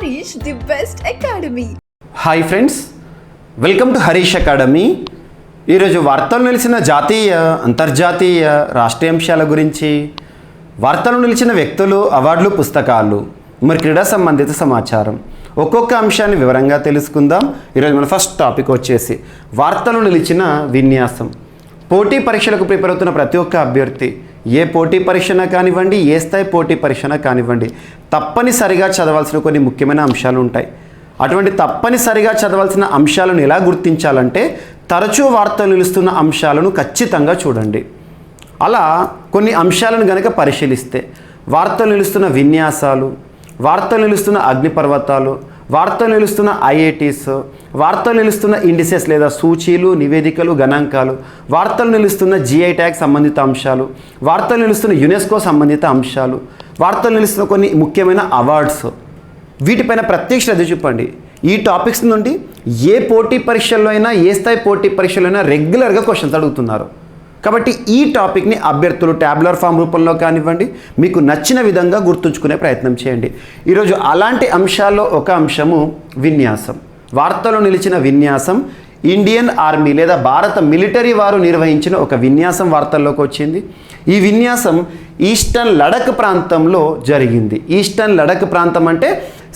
Harish, the best academy. Hi friends, welcome to Harish academy. ఈరోజు వార్తలు నిలిచిన జాతీయ అంతర్జాతీయ రాష్ట్రీయ అంశాల గురించి, వార్తలు నిలిచిన వ్యక్తులు, అవార్డులు, పుస్తకాలు, మరి క్రీడా సంబంధిత సమాచారం ఒక్కొక్క అంశాన్ని వివరంగా తెలుసుకుందాం. ఈరోజు మన ఫస్ట్ టాపిక్ వచ్చేసి వార్తలు నిలిచిన విన్యాసం. పోటీ పరీక్షలకు ప్రిపేర్ అవుతున్న ప్రతి ఒక్క అభ్యర్థి ఏ పోటీ పరీక్షన కానివ్వండి, ఏ స్థాయి పోటీ పరీక్షన కానివ్వండి, తప్పనిసరిగా చదవాల్సిన కొన్ని ముఖ్యమైన అంశాలు ఉంటాయి. అటువంటి తప్పనిసరిగా చదవాల్సిన అంశాలను ఎలా గుర్తించాలంటే తరచూ వార్తలు నిలుస్తున్న అంశాలను ఖచ్చితంగా చూడండి. అలా కొన్ని అంశాలను గనక పరిశీలిస్తే వార్తలు నిలుస్తున్న విన్యాసాలు, వార్తలు నిలుస్తున్న అగ్నిపర్వతాలు, వార్తలు నిలుస్తున్న ఐఐటీస్, వార్తలు నిలుస్తున్న ఇండిసెస్ లేదా సూచీలు, నివేదికలు, గణాంకాలు, వార్తలు నిలుస్తున్న జిఐ ట్యాగ్ సంబంధిత అంశాలు, వార్తలు నిలుస్తున్న యునెస్కో సంబంధిత అంశాలు, వార్తలు నిలుస్తున్న కొన్ని ముఖ్యమైన అవార్డ్స్, వీటిపైన ప్రత్యేక శ్రద్ధ చూపండి. ఈ టాపిక్స్ నుండి ఏ పోటీ పరీక్షల్లో అయినా, ఏ స్థాయి పోటీ పరీక్షల్లో అయినా రెగ్యులర్గా క్వశ్చన్స్ అడుగుతున్నారు. కాబట్టి ఈ టాపిక్ని అభ్యర్థులు ట్యాబులర్ ఫామ్ రూపంలో కానివ్వండి, మీకు నచ్చిన విధంగా గుర్తుంచుకునే ప్రయత్నం చేయండి. ఈరోజు అలాంటి అంశాల్లో ఒక అంశము విన్యాసం. వార్తలో నిలిచిన విన్యాసం ఇండియన్ ఆర్మీ లేదా భారత మిలిటరీ వారు నిర్వహించిన ఒక విన్యాసం వార్తల్లోకి వచ్చింది. ఈ విన్యాసం ఈస్టర్న్ లడఖ్ ప్రాంతంలో జరిగింది. ఈస్టర్న్ లడఖ్ ప్రాంతం అంటే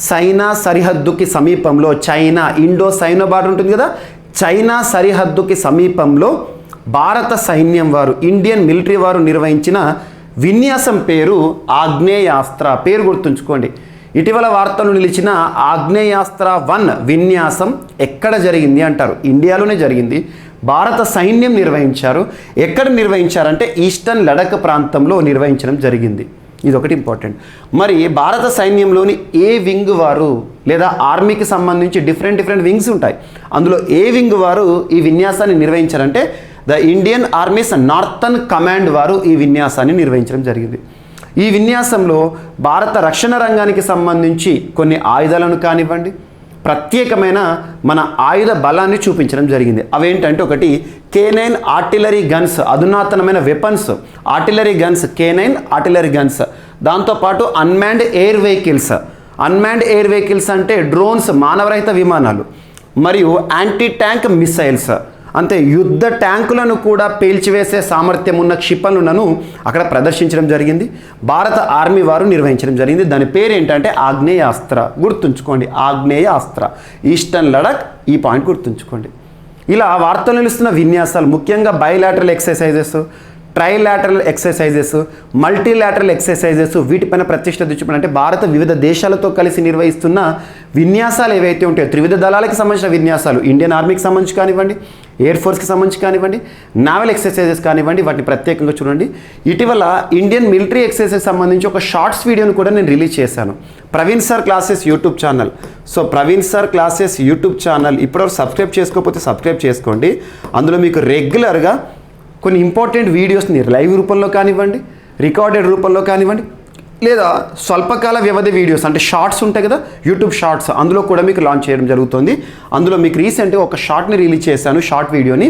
చైనా సరిహద్దుకి సమీపంలో, చైనా ఇండో సైనో బార్డర్ ఉంటుంది కదా, చైనా సరిహద్దుకి సమీపంలో భారత సైన్యం వారు, ఇండియన్ మిలిటరీ వారు నిర్వహించిన విన్యాసం పేరు ఆగ్నేయాస్త్ర. పేరు గుర్తుంచుకోండి. ఇటీవల వార్తలు నిలిచిన ఆగ్నేయాస్త్ర 1 విన్యాసం ఎక్కడ జరిగింది అంటారు. ఇండియాలోనే జరిగింది. భారత సైన్యం నిర్వహించారు. ఎక్కడ నిర్వహించారంటే ఈస్టర్న్ లడఖ్ ప్రాంతంలో నిర్వహించడం జరిగింది. ఇది ఒకటి ఇంపార్టెంట్. మరి భారత సైన్యంలోని ఏ వింగ్ వారు లేదా ఆర్మీకి సంబంధించి డిఫరెంట్ వింగ్స్ ఉంటాయి. అందులో ఏ వింగ్ వారు ఈ విన్యాసాన్ని నిర్వహించారంటే the Indian army's northern command వారు ఈ విన్యాసాన్ని నిర్వహించడం జరిగింది. ఈ విన్యాసంలో భారత రక్షణ రంగానికి సంబంధించి కొన్ని ఆయుధాలను కానివ్వండి, ప్రత్యేకమైన మన ఆయుధ బలాన్ని చూపించడం జరిగింది. అవేంటంటే ఒకటి K9 ఆర్టిలరీ గన్స్, అధునాతనమైన weapons artillery guns, K9 artillery guns. దాంతోపాటు unmanned air vehicles. Unmanned air vehicles అంటే డ్రోన్స్, మానవరహిత విమానాలు, మరియు యాంటీ ట్యాంక్ మిసైల్స్, అంతే యుద్ధ ట్యాంకులను కూడా పేల్చివేసే సామర్థ్యం ఉన్న క్షిపణులను అక్కడ ప్రదర్శించడం జరిగింది. భారత ఆర్మీ వారు నిర్వహించడం జరిగింది. దాని పేరు ఏంటంటే ఆగ్నేయాస్త్ర. గుర్తుంచుకోండి, ఆగ్నేయాస్త్ర, ఈస్టర్న్ లడఖ్. ఈ పాయింట్ గుర్తుంచుకోండి. ఇలా వార్తలు నిలుస్తున్న విన్యాసాలు ముఖ్యంగా bilateral exercises, trilateral exercises, multilateral exercises, వీటిపైన ప్రత్యేక శ్రద్ధ చూపడం. అంటే భారత వివిధ దేశాలతో కలిసి నిర్వహిస్తున్న విన్యాసాలు ఏవైతే ఉంటాయో, త్రివిధ దళాలకు సంబంధించిన విన్యాసాలు, ఇండియన్ ఆర్మీకి సంబంధించి కానివ్వండి, ఎయిర్ ఫోర్స్కి సంబంధించి కానివ్వండి, నావల్ ఎక్సర్సైజెస్ కానివ్వండి, వాటిని ప్రత్యేకంగా చూడండి. ఇటీవల ఇండియన్ మిలిటరీ ఎక్సర్సైజెస్ సంబంధించి ఒక షార్ట్స్ వీడియోని కూడా నేను రిలీజ్ చేశాను. Praveen sir classes YouTube channel. So Praveen sir classes YouTube channel ఇప్పటివరకు సబ్స్క్రైబ్ చేసుకోకపోతే సబ్స్క్రైబ్ చేసుకోండి. అందులో మీకు రెగ్యులర్గా కొన్ని ఇంపార్టెంట్ వీడియోస్ని లైవ్ రూపంలో కానివ్వండి, రికార్డెడ్ రూపంలో కానివ్వండి, లేదా స్వల్పకాల వ్యవధి వీడియోస్ అంటే షార్ట్స్ ఉంటాయి కదా, యూట్యూబ్ షార్ట్స్, అందులో కూడా మీకు లాంచ్ చేయడం జరుగుతుంది. అందులో మీకు రీసెంట్గా ఒక షార్ట్ని రిలీజ్ చేశాను, షార్ట్ వీడియోని,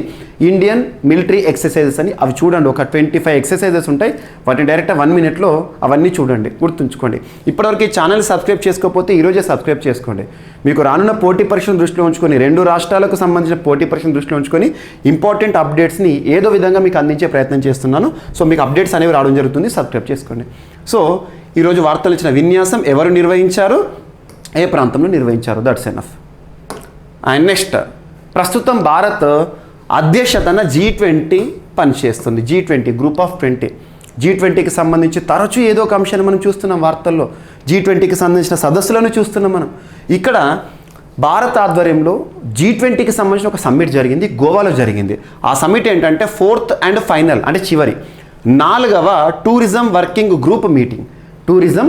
ఇండియన్ మిలిటరీ ఎక్సర్సైజెస్ అని. అవి చూడండి. ఒక 25 ఎక్సర్సైజెస్ ఉంటాయి. వాటిని డైరెక్ట్గా 1 మినిట్లో అవన్నీ చూడండి. గుర్తుంచుకోండి. ఇప్పటివరకు ఈ ఛానల్ సబ్స్క్రైబ్ చేసుకోకపోతే ఈరోజే సబ్స్క్రైబ్ చేసుకోండి. మీకు రానున్న పోటీ పరీక్షను దృష్టిలో ఉంచుకొని, 2 రాష్ట్రాలకు సంబంధించిన పోటీ పరీక్షను దృష్టిలో ఉంచుకొని ఇంపార్టెంట్ అప్డేట్స్ని ఏదో విధంగా మీకు అందించే ప్రయత్నం చేస్తున్నాను. సో మీకు అప్డేట్స్ అనేవి రావడం జరుగుతుంది. సబ్స్క్రైబ్ చేసుకోండి. సో ఈరోజు వార్తలు ఇచ్చిన విన్యాసం ఎవరు నిర్వహించారు, ఏ ప్రాంతంలో నిర్వహించారు, దట్స్ ఎనఫ్. అండ్ నెక్స్ట్, ప్రస్తుతం భారత్ అధ్యక్షతన G20 పనిచేస్తుంది. G20 group of 20. G20కి సంబంధించి తరచూ ఏదో ఒక అంశాన్ని మనం చూస్తున్నాం వార్తల్లో. G20కి సంబంధించిన సదస్సులను చూస్తున్నాం మనం. ఇక్కడ భారత ఆధ్వర్యంలో G20కి సంబంధించిన ఒక సమ్మిట్ జరిగింది, గోవాలో జరిగింది. ఆ సమ్మిట్ ఏంటంటే 4th అండ్ ఫైనల్, అంటే చివరి 4వ tourism working group meeting. Tourism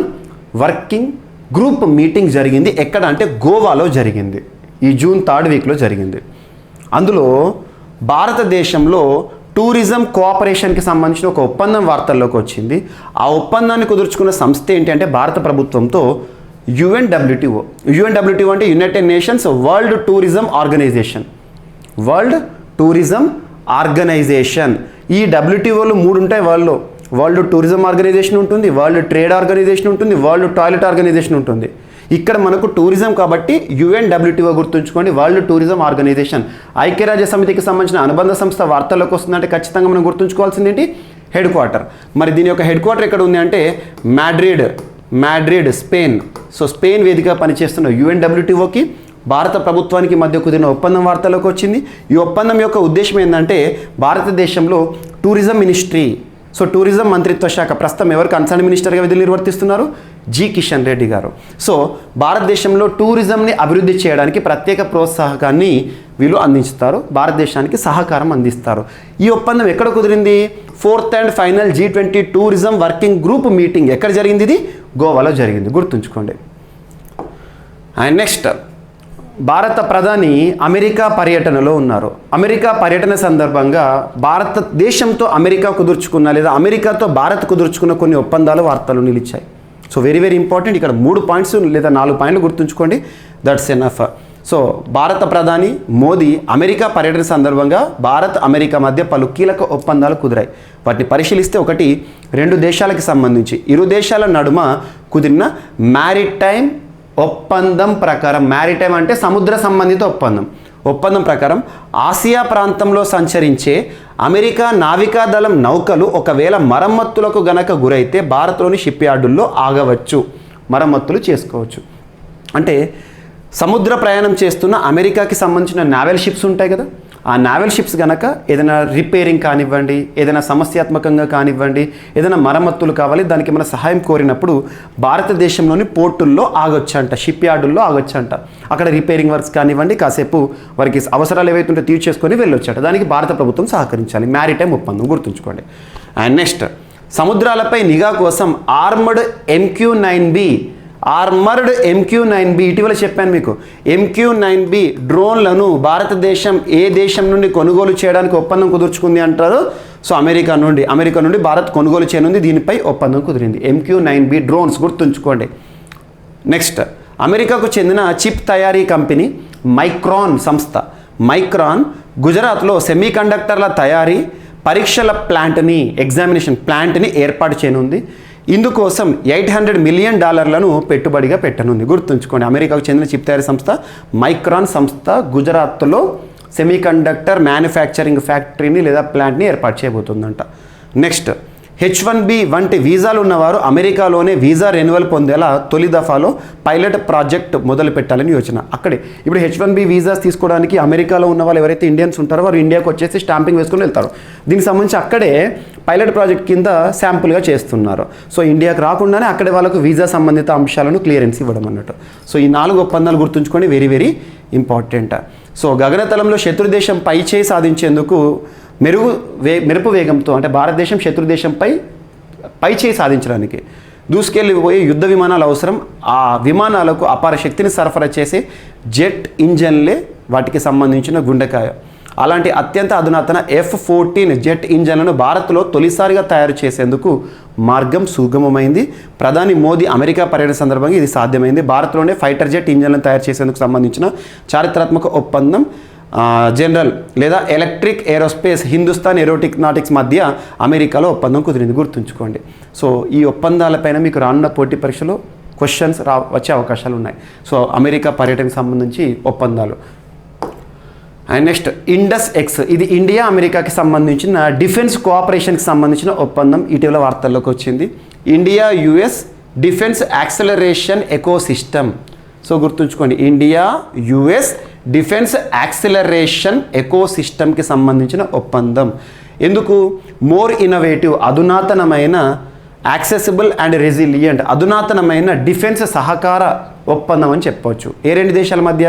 working group meeting జరిగింది. ఎక్కడ అంటే గోవాలో జరిగింది. ఈ జూన్ 3rd వీక్లో జరిగింది. అందులో భారతదేశంలో టూరిజం కోఆపరేషన్కి సంబంధించిన ఒక ఒప్పందం వార్తల్లోకి వచ్చింది. ఆ ఒప్పందాన్ని కుదుర్చుకున్న సంస్థ ఏంటి అంటే భారత ప్రభుత్వంతో UNWTO. UNWTO అంటే United Nations World Tourism Organization. World Tourism Organization. ఈ WTOలు 3 ఉంటాయి. వరల్డ్ టూరిజం ఆర్గనైజేషన్ ఉంటుంది, వరల్డ్ ట్రేడ్ ఆర్గనైజేషన్ ఉంటుంది, వరల్డ్ టాయిలెట్ ఆర్గనైజేషన్ ఉంటుంది. ఇక్కడ మనకు టూరిజం కాబట్టి UNWTO గుర్తుంచుకోండి, వరల్డ్ టూరిజం ఆర్గనైజేషన్, ఐక్యరాజ్య సమితికి సంబంధించిన అనుబంధ సంస్థ వార్తల్లోకి వస్తుందంటే ఖచ్చితంగా మనం గుర్తుంచుకోవాల్సింది ఏంటి? Head quarter. మరి దీని యొక్క హెడ్ క్వార్టర్ ఎక్కడ ఉంది అంటే మ్యాడ్రిడ్ స్పెయిన్. సో స్పెయిన్ వేదికగా పనిచేస్తున్న UNWTOకి భారత ప్రభుత్వానికి మధ్య కుదిరిన ఒప్పందం వార్తలోకి వచ్చింది. ఈ ఒప్పందం యొక్క ఉద్దేశం ఏంటంటే భారతదేశంలో టూరిజం మినిస్ట్రీ, సో టూరిజం మంత్రిత్వ శాఖ ప్రస్తుతం ఎవరు కన్సర్న్ మినిస్టర్గా విధులు నిర్వర్తిస్తున్నారు? జి కిషన్ రెడ్డి గారు. సో భారతదేశంలో టూరిజంని అభివృద్ధి చేయడానికి ప్రత్యేక ప్రోత్సాహకాన్ని వీళ్ళు అందిస్తారు, భారతదేశానికి సహకారం అందిస్తారు. ఈ ఒప్పందం ఎక్కడ కుదిరింది? 4th and final G20 tourism working group meeting ఎక్కడ జరిగింది? ఇది గోవాలో జరిగింది, గుర్తుంచుకోండి. అండ్ నెక్స్ట్, భారత ప్రధాని అమెరికా పర్యటనలో ఉన్నారు. అమెరికా పర్యటన సందర్భంగా భారతదేశంతో అమెరికా కుదుర్చుకున్న లేదా అమెరికాతో భారత్ కుదుర్చుకున్న కొన్ని ఒప్పందాలు వార్తలు నిలిచాయి. So very very important. ఇక్కడ 3 పాయింట్స్ లేదా 4 పాయింట్లు గుర్తుంచుకోండి, దట్స్ ఎనఫ్. సో భారత ప్రధాని మోదీ అమెరికా పర్యటన సందర్భంగా భారత్ అమెరికా మధ్య పలు కీలక ఒప్పందాలు కుదిరాయి. వాటిని పరిశీలిస్తే ఒకటి, 2 దేశాలకు సంబంధించి ఇరు దేశాల నడుమ కుదిరిన మ్యారిటైమ్ ఒప్పందం ప్రకారం, మ్యారిటైమ్ అంటే సముద్ర సంబంధిత ఒప్పందం ప్రకారం ఆసియా ప్రాంతంలో సంచరించే అమెరికా నావికాదళం నౌకలు ఒకవేళ మరమ్మతులకు గనక గురైతే భారత్లోని షిప్ యార్డుల్లో ఆగవచ్చు, మరమ్మతులు చేసుకోవచ్చు. అంటే సముద్ర ప్రయాణం చేస్తున్న అమెరికాకి సంబంధించిన నావల్ షిప్స్ ఉంటాయి కదా, ఆ నావల్ షిప్స్ కనుక ఏదైనా రిపేరింగ్ కానివ్వండి, ఏదైనా సమస్యాత్మకంగా కానివ్వండి, ఏదైనా మరమ్మతులు కావాలి, దానికి మన సహాయం కోరినప్పుడు భారతదేశంలోని పోర్టుల్లో ఆగొచ్చంట, షిప్ యార్డుల్లో ఆగొచ్చంట. అక్కడ రిపేరింగ్ వర్క్స్ కానివ్వండి, కాసేపు వారికి అవసరాలు ఏవైతే ఉంటే తీర్చేసుకొని వెళ్ళొచ్చట. దానికి భారత ప్రభుత్వం సహకరించాలి, మ్యారిటైమ్ ఒప్పందం, గుర్తుంచుకోండి. అండ్ నెక్స్ట్, సముద్రాలపై నిఘా కోసం ఆర్మర్డ్ MQ-9B ఇటీవల చెప్పాను మీకు. MQ-9B డ్రోన్లను భారతదేశం ఏ దేశం నుండి కొనుగోలు చేయడానికి ఒప్పందం కుదుర్చుకుంది అంటారు? సో అమెరికా నుండి భారత్ కొనుగోలు చేయనుంది, దీనిపై ఒప్పందం కుదిరింది. MQ-9B డ్రోన్స్, గుర్తుంచుకోండి. నెక్స్ట్, అమెరికాకు చెందిన చిప్ తయారీ కంపెనీ మైక్రాన్ సంస్థ, గుజరాత్లో సెమీ కండక్టర్ల తయారీ పరీక్షల ఎగ్జామినేషన్ ప్లాంట్ని ఏర్పాటు చేయనుంది. ఇందుకోసం $800 మిలియన్ పెట్టుబడిగా పెట్టనుంది, గుర్తుంచుకోండి. అమెరికాకు చెందిన చిప్ తయారీ సంస్థ మైక్రాన్ సంస్థ గుజరాత్లో సెమీ కండక్టర్ మ్యానుఫ్యాక్చరింగ్ ఫ్యాక్టరీని లేదా ప్లాంట్ని ఏర్పాటు చేయబోతుందంట. నెక్స్ట్, H1B వంటి వీసాలు ఉన్నవారు అమెరికాలోనే వీసా రెన్యువల్ పొందేలా తొలి దఫాలో పైలట్ ప్రాజెక్ట్ మొదలు పెట్టాలని యోచన. అక్కడే ఇప్పుడు H1B వీసాస్ తీసుకోవడానికి అమెరికాలో ఉన్న వాళ్ళు ఎవరైతే ఇండియన్స్ ఉంటారో వారు ఇండియాకు వచ్చేసి స్టాంపింగ్ వేసుకొని వెళ్తారు. దీనికి సంబంధించి అక్కడే పైలట్ ప్రాజెక్ట్ కింద శాంపుల్గా చేస్తున్నారు. సో ఇండియాకు రాకుండానే అక్కడే వాళ్ళకు వీసా సంబంధిత అంశాలను క్లియరెన్స్ ఇవ్వడం అన్నట్టు. సో ఈ 4 ఒప్పందాలు గుర్తుంచుకొని వెరీ వెరీ ఇంపార్టెంట్. సో గగనతలంలో శత్రుదేశం పై చేయి సాధించేందుకు మెరుపు వేగంతో, అంటే భారతదేశం శత్రుదేశంపై పై చేయి సాధించడానికి దూసుకెళ్ళిపోయే యుద్ధ విమానాలు అవసరం. ఆ విమానాలకు అపార శక్తిని సరఫరా చేసే జెట్ ఇంజన్లే వాటికి సంబంధించిన గుండెకాయ. అలాంటి అత్యంత అధునాతన F-14 జెట్ ఇంజన్లను భారత్లో తొలిసారిగా తయారు చేసేందుకు మార్గం సుగమమైంది. ప్రధాని మోదీ అమెరికా పర్యటన సందర్భంగా ఇది సాధ్యమైంది. భారత్లోనే ఫైటర్ జెట్ ఇంజన్లను తయారు చేసేందుకు సంబంధించిన చారిత్రాత్మక ఒప్పందం జనరల్ లేదా ఎలక్ట్రిక్ ఏరోస్పేస్ హిందుస్థాన్ ఏరోనాటిక్స్ మధ్య అమెరికాలో ఒప్పందం కుదిరింది, గుర్తుంచుకోండి. సో ఈ ఒప్పందాలపైన మీకు రానున్న పోటీ పరీక్షలో క్వశ్చన్స్ వచ్చే అవకాశాలు ఉన్నాయి. సో అమెరికా పర్యటనకు సంబంధించి ఒప్పందాలు. అండ్ నెక్స్ట్, ఇండస్ ఎక్స్, ఇది ఇండియా అమెరికాకి సంబంధించిన డిఫెన్స్ కోఆపరేషన్కి సంబంధించిన ఒప్పందం ఇటీవల వార్తల్లోకి వచ్చింది. India US defence acceleration ecosystem. So గుర్తుంచుకోండి, ఇండియా US డిఫెన్స్ యాక్సిలరేషన్ ఎకోసిస్టమ్కి సంబంధించిన ఒప్పందం. ఎందుకు? మోర్ ఇన్నోవేటివ్, అధునాతనమైన, యాక్సెసిబుల్ అండ్ రెసిలియంట్, అధునాతనమైన డిఫెన్స్ సహకార ఒప్పందం అని చెప్పవచ్చు. ఏ 2 దేశాల మధ్య?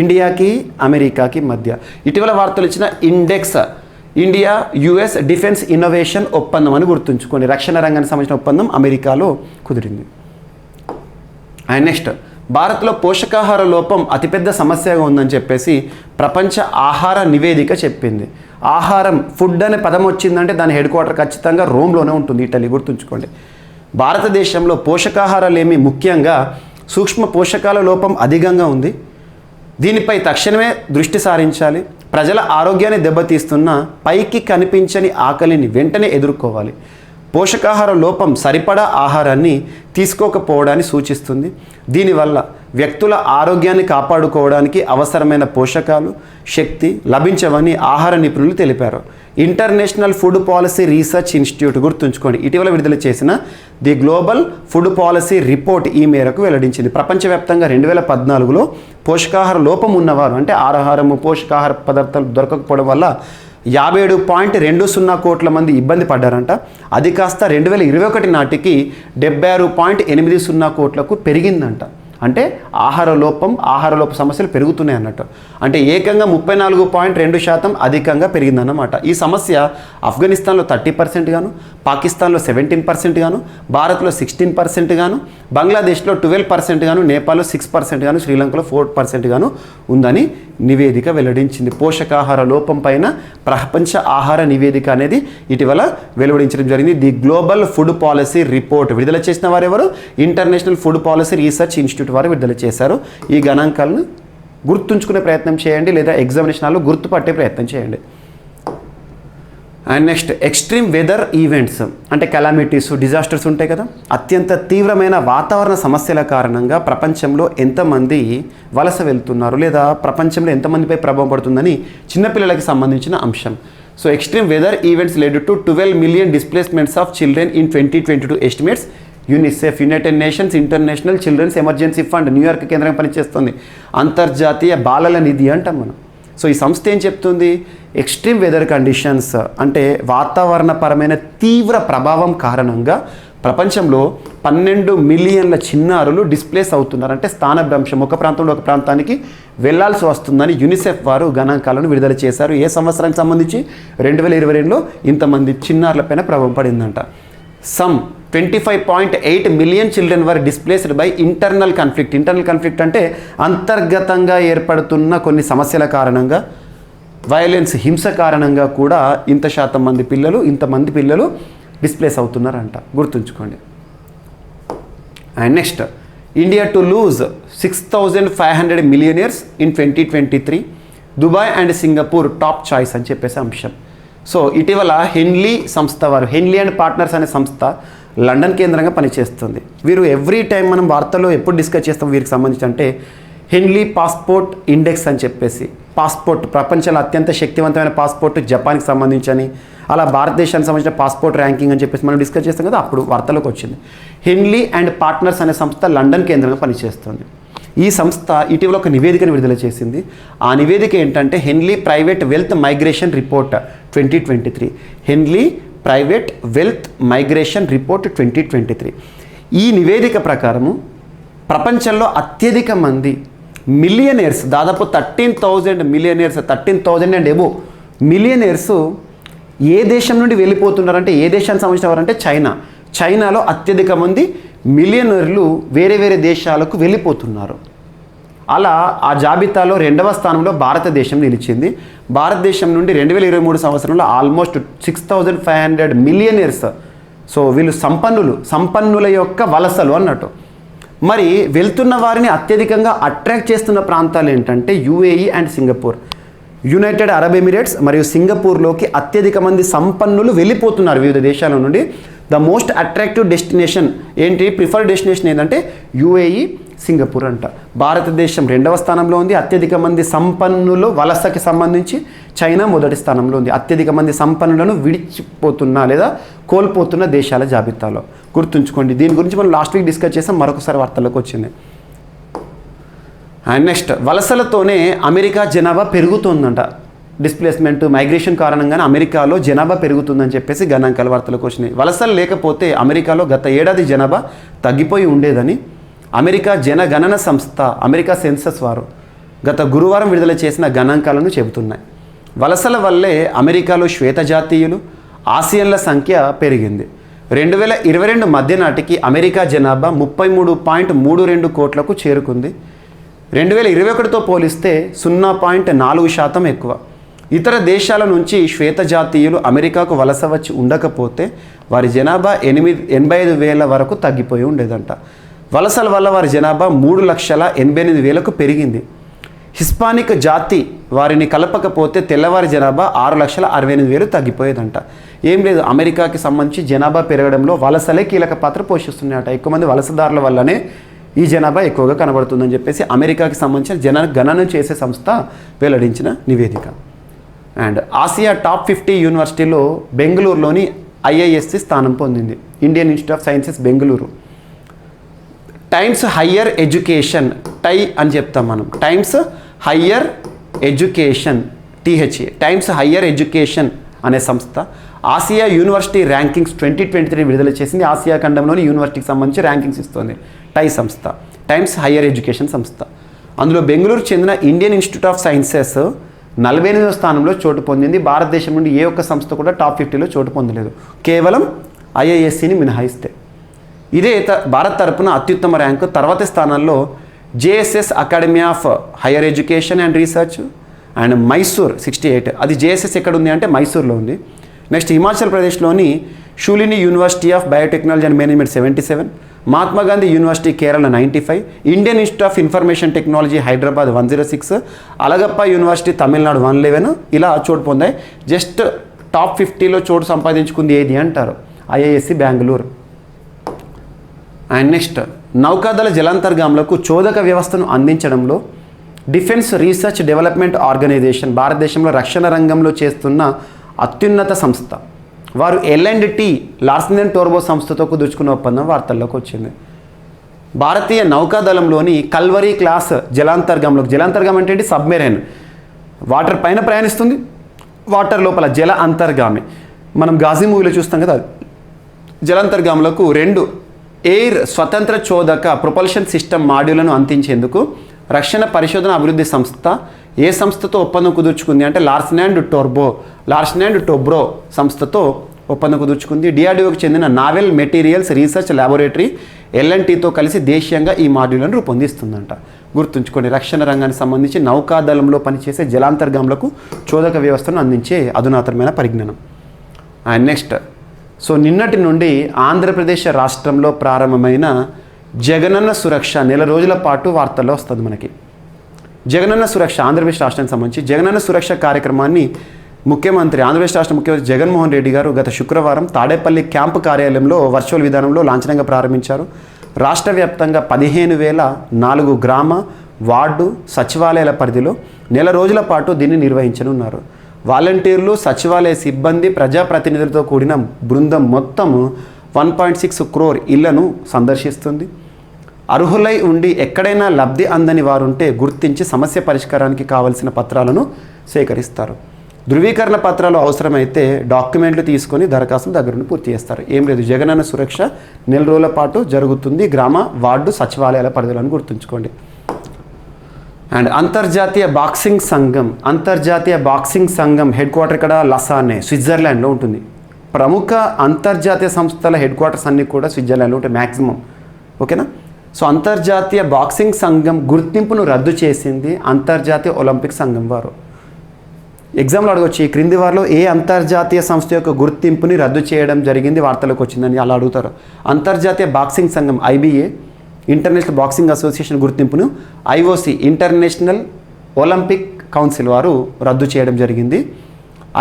ఇండియాకి అమెరికాకి మధ్య. ఇటీవల వార్తలు ఇచ్చిన ఇండియా US డిఫెన్స్ ఇన్నోవేషన్ ఒప్పందం అని గుర్తుంచుకోండి. రక్షణ రంగానికి సంబంధించిన ఒప్పందం అమెరికాలో కుదిరింది. అండ్ నెక్స్ట్, భారత్లో పోషకాహార లోపం అతిపెద్ద సమస్యగా ఉందని చెప్పేసి ప్రపంచ ఆహార నివేదిక చెప్పింది. ఆహారం, ఫుడ్ అనే పదం వచ్చిందంటే దాని హెడ్ క్వార్టర్ ఖచ్చితంగా రోమ్లోనే ఉంటుంది, ఇటలీ, గుర్తుంచుకోండి. భారతదేశంలో పోషకాహారాలేమి, ముఖ్యంగా సూక్ష్మ పోషకాల లోపం అధికంగా ఉంది. దీనిపై తక్షణమే దృష్టి సారించాలి. ప్రజల ఆరోగ్యాన్ని దెబ్బతీస్తున్న పైకి కనిపించని ఆకలిని వెంటనే ఎదుర్కోవాలి. పోషకాహార లోపం సరిపడా ఆహారాన్ని తీసుకోకపోవడాన్ని సూచిస్తుంది. దీనివల్ల వ్యక్తుల ఆరోగ్యాన్ని కాపాడుకోవడానికి అవసరమైన పోషకాలు, శక్తి లభించవని ఆహార నిపుణులు తెలిపారు. International food policy research institute గుర్తుంచుకోండి, ఇటీవల విడుదల చేసిన the global food policy report ఈ మేరకు వెల్లడించింది. ప్రపంచవ్యాప్తంగా 2014లో పోషకాహార లోపం ఉన్నవారు, అంటే ఆహారము పోషకాహార పదార్థాలు దొరకకపోవడం వల్ల 57.20 కోట్ల మంది ఇబ్బంది పడ్డారంట. అది కాస్త 2021 నాటికి 76.80 కోట్లకు పెరిగిందంట. అంటే ఆహార లోప సమస్యలు పెరుగుతున్నాయి అన్నట్టు. అంటే ఏకంగా 34.2% అధికంగా పెరిగిందన్నమాట. ఈ సమస్య ఆఫ్ఘనిస్తాన్లో 30% గాను, పాకిస్తాన్లో 17% గాను, భారత్లో 16% గాను, బంగ్లాదేశ్లో 12% గాను, నేపాల్లో 6% గాను, శ్రీలంకలో 4% గాను ఉందని నివేదిక వెల్లడించింది. పోషకాహార లోపం పైన ప్రపంచ ఆహార నివేదిక అనేది ఇటీవల వెలువడించడం జరిగింది. The global food policy report విడుదల చేసిన వారెవరు? International food policy research institute వారు విడుదల చేశారు. ఈ గణాంకాలను గుర్తుంచుకునే ప్రయత్నం చేయండి, లేదా ఎగ్జామినేషన్లో గుర్తుపట్టే ప్రయత్నం చేయండి. And next, extreme weather events అంటే కెలామిటీస్, డిజాస్టర్స్ ఉంటాయి కదా. అత్యంత తీవ్రమైన వాతావరణ సమస్యల కారణంగా ప్రపంచంలో ఎంతమంది వలస వెళ్తున్నారు, లేదా ప్రపంచంలో ఎంతమందిపై ప్రభావం పడుతుందని చిన్నపిల్లలకి సంబంధించిన అంశం. So extreme weather events led to 12 million displacements of children in 2022 estimates UNICEF, United Nations International Children's Emergency Fund, New York కేంద్రంగా పనిచేస్తుంది. అంతర్జాతీయ బాలల నిధి అంటాం మనం. సో ఈ సంస్థ ఏం చెప్తుంది? ఎక్స్ట్రీమ్ వెదర్ కండిషన్స్ అంటే వాతావరణపరమైన తీవ్ర ప్రభావం కారణంగా ప్రపంచంలో 12 మిలియన్ల చిన్నారులు డిస్ప్లేస్ అవుతున్నారు. అంటే స్థానభ్రంశం, ఒక ప్రాంతంలో ఒక ప్రాంతానికి వెళ్లాల్సి వస్తుందని యునిసెఫ్ వారు గణాంకాలను విడుదల చేశారు. ఏ సంవత్సరానికి సంబంధించి? 2022లో ఇంతమంది చిన్నారులపైన ప్రభావం పడిందంట. Some 25.8 million children were displaced by internal conflict. Internal conflict అంటే అంతర్గతంగా ఏర్పడుతున్న కొన్ని సమస్యల కారణంగా, వయలెన్స్, హింస కారణంగా కూడా ఇంతమంది పిల్లలు డిస్ప్లేస్ అవుతున్నారంట. గుర్తుంచుకోండి. And next, India to lose 6,500 millionaires in 2023, Dubai and Singapore top choice అని చెప్పేసి అంశం. సో ఇటీవల హెన్లీ సంస్థ వారు, హెన్లీ అండ్ పార్ట్నర్స్ అనే సంస్థ లండన్ కేంద్రంగా పనిచేస్తుంది. వీరు ఎవ్రీ టైం మనం వార్తల్లో ఎప్పుడు డిస్కస్ చేస్తాం వీరికి సంబంధించి అంటే హెన్లీ పాస్పోర్ట్ ఇండెక్స్ అని చెప్పేసి, పాస్పోర్ట్ ప్రపంచంలో అత్యంత శక్తివంతమైన పాస్పోర్ట్ జపాన్కి సంబంధించని, అలా భారతదేశానికి సంబంధించిన పాస్పోర్ట్ ర్యాంకింగ్ అని చెప్పేసి మనం డిస్కస్ చేస్తాం కదా, అప్పుడు వార్తలోకి వచ్చింది. హెన్లీ అండ్ పార్ట్నర్స్ అనే సంస్థ లండన్ కేంద్రంగా పనిచేస్తుంది. ఈ సంస్థ ఇటీవల ఒక నివేదికను విడుదల చేసింది. ఆ నివేదిక ఏంటంటే Henley private wealth migration report 2023, Henley private wealth migration report 2023. ఈ నివేదిక ప్రకారము ప్రపంచంలో అత్యధిక మంది మిలియనీర్స్, దాదాపు 13,000 మిలియనీర్స్, 13,000 అండ్ ఎబో మిలియనీర్స్ ఏ దేశం నుండి వెళ్ళిపోతున్నారంటే, ఏ దేశానికి సంబంధించిన వారంటే చైనాలో అత్యధిక మంది మిలియనీర్లు వేరే దేశాలకు వెళ్ళిపోతున్నారు. అలా ఆ జాబితాలో 2వ స్థానంలో భారతదేశం నిలిచింది. భారతదేశం నుండి 2023 సంవత్సరంలో ఆల్మోస్ట్ 6,500 మిలియనీర్స్. సో వీళ్ళు సంపన్నుల యొక్క వలసలు అన్నట్టు. మరి వెళ్తున్న వారిని అత్యధికంగా అట్రాక్ట్ చేస్తున్న ప్రాంతాలు ఏంటంటే UAE and Singapore. United Arab Emirates మరియు సింగపూర్లోకి అత్యధిక మంది సంపన్నులు వెళ్ళిపోతున్నారు వివిధ దేశాల నుండి. ద మోస్ట్ అట్రాక్టివ్ డెస్టినేషన్ ఏంటి, ప్రిఫర్డ్ డెస్టినేషన్ ఏంటంటే యుఏఈ, సింగపూర్ అంట. భారతదేశం 2వ స్థానంలో ఉంది. అత్యధిక మంది సంపన్నులు వలసకి సంబంధించి చైనా మొదటి స్థానంలో ఉంది. అత్యధిక మంది సంపన్నులను విడిచిపోతున్న లేదా కోల్పోతున్న దేశాల జాబితాలో. గుర్తుంచుకోండి. దీని గురించి మనం లాస్ట్ వీక్ డిస్కస్ చేసాం, మరొకసారి వార్తల్లోకి వచ్చింది. అండ్ నెక్స్ట్, వలసలతోనే అమెరికా జనాభా పెరుగుతుందంట. డిస్ప్లేస్మెంట్, మైగ్రేషన్ కారణంగానే అమెరికాలో జనాభా పెరుగుతుందని చెప్పేసి గణాంకాల వార్తలకు వచ్చినాయి. వలసలు లేకపోతే అమెరికాలో గత ఏడాది జనాభా తగ్గిపోయి ఉండేదని అమెరికా జనగణన సంస్థ, అమెరికా సెన్సస్ వారు గత గురువారం విడుదల చేసిన గణాంకాలను చెబుతున్నాయి. వలసల వల్లే అమెరికాలో శ్వేత జాతీయులు, ఆసియన్ల సంఖ్య పెరిగింది. 2022 మధ్య నాటికి అమెరికా జనాభా 33.32 కోట్లకు చేరుకుంది. 2021తో పోలిస్తే 0.4% ఎక్కువ. ఇతర దేశాల నుంచి శ్వేత జాతీయులు అమెరికాకు వలస వచ్చి ఉండకపోతే వారి జనాభా 85,000 వరకు తగ్గిపోయి ఉండేదంట. వలసల వల్ల వారి జనాభా 3,88,000కు పెరిగింది. హిస్పానిక్ జాతి వారిని కలపకపోతే తెల్లవారి జనాభా 6,68,000 తగ్గిపోయేదంట. ఏం లేదు, అమెరికాకి సంబంధించి జనాభా పెరగడంలో వలసలే కీలక పాత్ర పోషిస్తున్నాయట. ఎక్కువ మంది వలసదారుల వల్లనే ఈ జనాభా ఎక్కువగా కనబడుతుందని చెప్పేసి అమెరికాకి సంబంధించిన జనగణన చేసే సంస్థ వెల్లడించిన నివేదిక. అండ్ ఆసియా టాప్ 50 యూనివర్సిటీలో బెంగళూరులోని IISc స్థానం పొందింది, Indian institute of sciences Bengaluru. Times higher education, టై అని చెప్తాం మనం, times higher education, THA, times higher education అనే సంస్థ ఆసియా యూనివర్సిటీ ర్యాంకింగ్స్ 2023 విడుదల చేసింది. ఆసియా ఖండంలోని యూనివర్సిటీకి సంబంధించి ర్యాంకింగ్స్ ఇస్తుంది టై సంస్థ, టైమ్స్ హయ్యర్ ఎడ్యుకేషన్ సంస్థ. అందులో బెంగళూరు చెందిన ఇండియన్ ఇన్స్టిట్యూట్ ఆఫ్ సైన్సెస్ 48వ స్థానంలో చోటు పొందింది. భారతదేశం నుండి ఏ ఒక్క సంస్థ కూడా టాప్ 50లో చోటు పొందలేదు, కేవలం IIScని మినహాయిస్తే. ఇదే భారత్ తరపున అత్యుత్తమ ర్యాంకు తర్వాతి స్థానాల్లో JSS academy of higher education and research and Mysore 68. అది JSS ఎక్కడ ఉంది అంటే మైసూర్లో ఉంది. నెక్స్ట్ హిమాచల్ ప్రదేశ్లోని Shoolini university of biotechnology and management 77, Mahatma Gandhi university Kerala 95, Indian institute of information technology Hyderabad 106, Alagappa university Tamil Nadu 111 ఇలా చోటు పొందాయి. జస్ట్ టాప్ 50లో చోటు సంపాదించుకుంది ఏది అంటారు, IISc బెంగళూరు. అండ్ నెక్స్ట్ నౌకాదళ జలాంతర్గాములకు చోదక వ్యవస్థను అందించడంలో డిఫెన్స్ రీసెర్చ్ డెవలప్మెంట్ ఆర్గనైజేషన్ భారతదేశంలో రక్షణ రంగంలో చేస్తున్న అత్యున్నత సంస్థ. వారు L&T లార్సెన్ అండ్ టోర్బో సంస్థతో కుదుర్చుకున్న ఒప్పందం వార్తల్లోకి వచ్చింది. భారతీయ నౌకాదళంలోని కల్వరీ క్లాస్ జలాంతర్గం అంటే ఏంటి, సబ్మెరైన్, వాటర్ పైన ప్రయాణిస్తుంది, వాటర్ లోపల జల అంతర్గామి. మనం గాజీ మూవీలో చూస్తాం కదా, జలాంతర్గాములకు 2 ఎయిర్ స్వతంత్ర చోదక ప్రొపల్షన్ సిస్టమ్ మాడ్యూళ్లను అందించేందుకు రక్షణ పరిశోధన అభివృద్ధి సంస్థ ఏ సంస్థతో ఒప్పందం కుదుర్చుకుంది అంటే లార్సెన్ అండ్ టోబ్రో సంస్థతో ఒప్పందం కుదుర్చుకుంది. DRDOకి చెందిన నావెల్ మెటీరియల్స్ రీసెర్చ్ ల్యాబొరేటరీ L&Tతో కలిసి దేశీయంగా ఈ మాడ్యూళ్లను రూపొందిస్తుందంట. గుర్తుంచుకోండి, రక్షణ రంగానికి సంబంధించి నౌకాదళంలో పనిచేసే జలాంతర్గాములకు చోదక వ్యవస్థను అందించే అధునాతనమైన పరిజ్ఞానం. అండ్ నెక్స్ట్, సో నిన్నటి నుండి ఆంధ్రప్రదేశ్ రాష్ట్రంలో ప్రారంభమైన జగనన్న సురక్ష నెల రోజుల పాటు వార్తల్లో వస్తుంది మనకి. జగనన్న సురక్ష ఆంధ్రప్రదేశ్ రాష్ట్రానికి సంబంధించి జగనన్న సురక్ష కార్యక్రమాన్ని ఆంధ్రప్రదేశ్ రాష్ట్ర ముఖ్యమంత్రి జగన్మోహన్ రెడ్డి గారు గత శుక్రవారం తాడేపల్లి క్యాంపు కార్యాలయంలో వర్చువల్ విధానంలో లాంఛనంగా ప్రారంభించారు. రాష్ట్ర వ్యాప్తంగా 15,004 గ్రామ వార్డు సచివాలయాల పరిధిలో నెల రోజుల పాటు దీన్ని నిర్వహించనున్నారు. వాలంటీర్లు, సచివాలయ సిబ్బంది, ప్రజాప్రతినిధులతో కూడిన బృందం మొత్తం 1.6 crore ఇళ్లను సందర్శిస్తుంది. అర్హులై ఉండి ఎక్కడైనా లబ్ధి అందని వారుంటే గుర్తించి సమస్య పరిష్కారానికి కావలసిన పత్రాలను సేకరిస్తారు. ధృవీకరణ పత్రాలు అవసరమైతే డాక్యుమెంట్లు తీసుకొని దరఖాస్తులు దగ్గరుండి పూర్తి చేస్తారు. ఏం లేదు, జగనన్న సురక్ష నెల రోజుల పాటు జరుగుతుంది గ్రామ వార్డు సచివాలయాల పరిధిలో గుర్తుంచుకోండి. అండ్ అంతర్జాతీయ బాక్సింగ్ సంఘం హెడ్ క్వార్టర్ ఇక్కడ లసానే స్విట్జర్లాండ్లో ఉంటుంది. ప్రముఖ అంతర్జాతీయ సంస్థల హెడ్ క్వార్టర్స్ అన్నీ కూడా స్విట్జర్లాండ్లో ఉంటాయి మ్యాక్సిమం, ఓకేనా. సో అంతర్జాతీయ బాక్సింగ్ సంఘం గుర్తింపును రద్దు చేసింది అంతర్జాతీయ ఒలింపిక్ సంఘం వారు. ఎగ్జామ్లో అడగొచ్చు, ఈ క్రింది వారిలో ఏ అంతర్జాతీయ సంస్థ యొక్క గుర్తింపుని రద్దు చేయడం జరిగింది వార్తలకు వచ్చిందని అలా అడుగుతారు. అంతర్జాతీయ బాక్సింగ్ సంఘం IBA ఇంటర్నేషనల్ బాక్సింగ్ అసోసియేషన్ గుర్తింపును IOC ఇంటర్నేషనల్ ఒలింపిక్ కౌన్సిల్ వారు రద్దు చేయడం జరిగింది.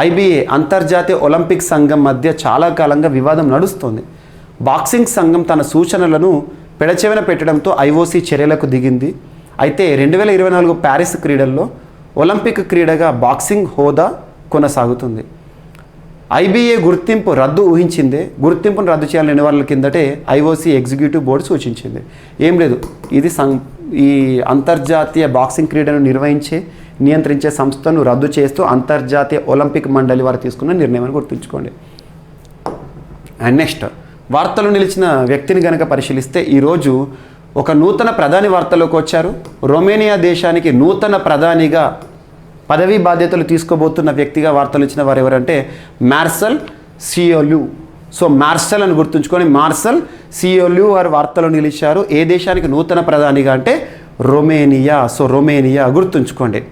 IBA అంతర్జాతీయ ఒలింపిక్ సంఘం మధ్య చాలా కాలంగా వివాదం నడుస్తోంది. బాక్సింగ్ సంఘం తన సూచనలను పెడచెవిన పెట్టడంతో IOC చర్యలకు దిగింది. అయితే 2024 ప్యారిస్ క్రీడల్లో ఒలింపిక్ క్రీడగా బాక్సింగ్ హోదా కొనసాగుతుంది. IBA గుర్తింపు రద్దు ఊహించిందే. గుర్తింపును రద్దు చేయాలని 2 వారాల కిందటే IOC ఎగ్జిక్యూటివ్ బోర్డు సూచించింది. ఏం లేదు, ఇది ఈ అంతర్జాతీయ బాక్సింగ్ క్రీడను నియంత్రించే సంస్థను రద్దు చేస్తూ అంతర్జాతీయ ఒలింపిక్ మండలి వారు తీసుకున్న నిర్ణయం అని గుర్తుంచుకోండి. అండ్ నెక్స్ట్, వార్తలు నిలిచిన వ్యక్తిని కనుక పరిశీలిస్తే ఈరోజు ఒక నూతన ప్రధాని వార్తలోకి వచ్చారు. రొమేనియా దేశానికి నూతన ప్రధానిగా పదవీ బాధ్యతలు తీసుకోబోతున్న వ్యక్తిగా వార్తలు ఇచ్చిన వారు ఎవరంటే మార్సెల్ సియోల్యూ. సో మార్సెల్ అని గుర్తుంచుకొని మార్సెల్ సియోల్యూ వారు వార్తలు నిలిచారు. ఏ దేశానికి నూతన ప్రధానిగా అంటే రొమేనియా. సో రొమేనియా గుర్తుంచుకోండి.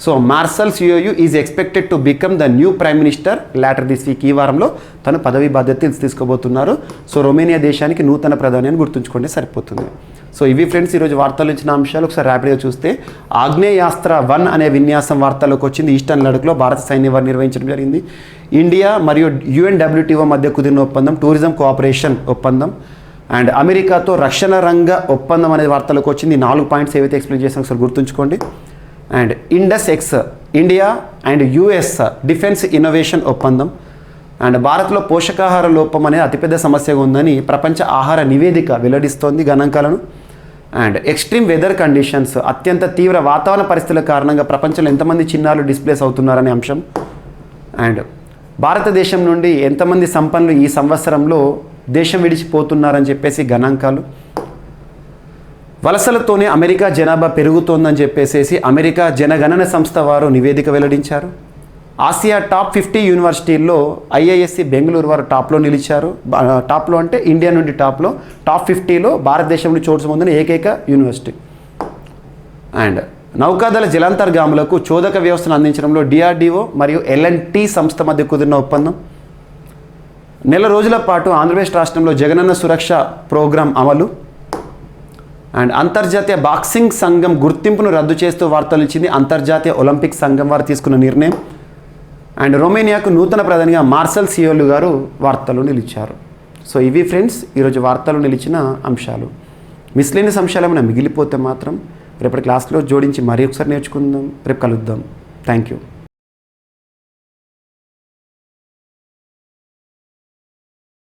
So Marcel Ciolacu is expected to become the new prime minister later this week. ఈ వారంలో తను పదవీ బాధ్యతలు తీసుకోబోతున్నారు. సో రొమేనియా దేశానికి నూతన ప్రధాని అని గుర్తుంచుకోండి సరిపోతుంది. సో ఇవి ఫ్రెండ్స్ ఈరోజు వార్తలు ఇచ్చిన అంశాలు. ఒకసారి ర్యాపిడ్గా చూస్తే ఆగ్నేయాస్త్ర 1 అనే విన్యాసం వార్తలోకి వచ్చింది. ఈస్టర్న్ లడఖ్లో భారత సైన్యం వారు నిర్వహించడం జరిగింది. ఇండియా మరియు UNWTO మధ్య కుదిరిన ఒప్పందం, టూరిజం కోఆపరేషన్ ఒప్పందం. అండ్ అమెరికాతో రక్షణ రంగ ఒప్పందం అనేది వార్తలకు వచ్చింది. 4 పాయింట్స్ ఏవైతే ఎక్స్ప్లెయిన్ చేస్తాం ఒకసారి గుర్తుంచుకోండి. And Indus X India and US defence innovation ఒప్పందం. అండ్ భారత్లో పోషకాహార లోపం అనేది అతిపెద్ద సమస్యగా ఉందని ప్రపంచ ఆహార నివేదిక వెల్లడిస్తోంది గణాంకాలను. అండ్ ఎక్స్ట్రీమ్ వెదర్ కండిషన్స్, అత్యంత తీవ్ర వాతావరణ పరిస్థితుల కారణంగా ప్రపంచంలో ఎంతమంది చిన్నారులు డిస్ప్లేస్ అవుతున్నారనే అంశం. అండ్ భారతదేశం నుండి ఎంతమంది సంపన్నులు ఈ సంవత్సరంలో దేశం విడిచిపోతున్నారని చెప్పేసి గణాంకాలు. వలసలతోనే అమెరికా జనాభా పెరుగుతోందని చెప్పేసి అమెరికా జనగణన సంస్థ వారు నివేదిక వెల్లడించారు. ఆసియా టాప్ 50 యూనివర్సిటీల్లో ఐఐఎస్సి బెంగళూరు వారు టాప్లో నిలిచారు. టాప్లో అంటే ఇండియా నుండి టాప్లో, టాప్ 50లో భారతదేశం నుండి చోటు పొందిన ఏకైక యూనివర్సిటీ. అండ్ నౌకాదళ జలాంతర్గాములకు చోదక వ్యవస్థను అందించడంలో డిఆర్డిఓ మరియు ఎల్ఎన్టీ సంస్థ మధ్య కుదిరిన ఒప్పందం. నెల రోజుల పాటు ఆంధ్రప్రదేశ్ రాష్ట్రంలో జగనన్న సురక్ష ప్రోగ్రాం అమలు. అండ్ అంతర్జాతీయ బాక్సింగ్ సంఘం గుర్తింపును రద్దు చేస్తూ వార్తలు ఇచ్చింది అంతర్జాతీయ ఒలింపిక్ సంఘం వారు తీసుకున్న నిర్ణయం. అండ్ రొమేనియాకు నూతన ప్రధానిగా మార్సెల్ సియోలు గారు వార్తలు నిలిచారు. సో ఇవి ఫ్రెండ్స్ ఈరోజు వార్తలు నిలిచిన అంశాలు. మిస్లేనియస్ అంశాలు ఏమైనా మిగిలిపోతే మాత్రం రేపటి క్లాస్లో జోడించి మరీ ఒకసారి నేర్చుకుందాం. రేపు కలుద్దాం. Thank you.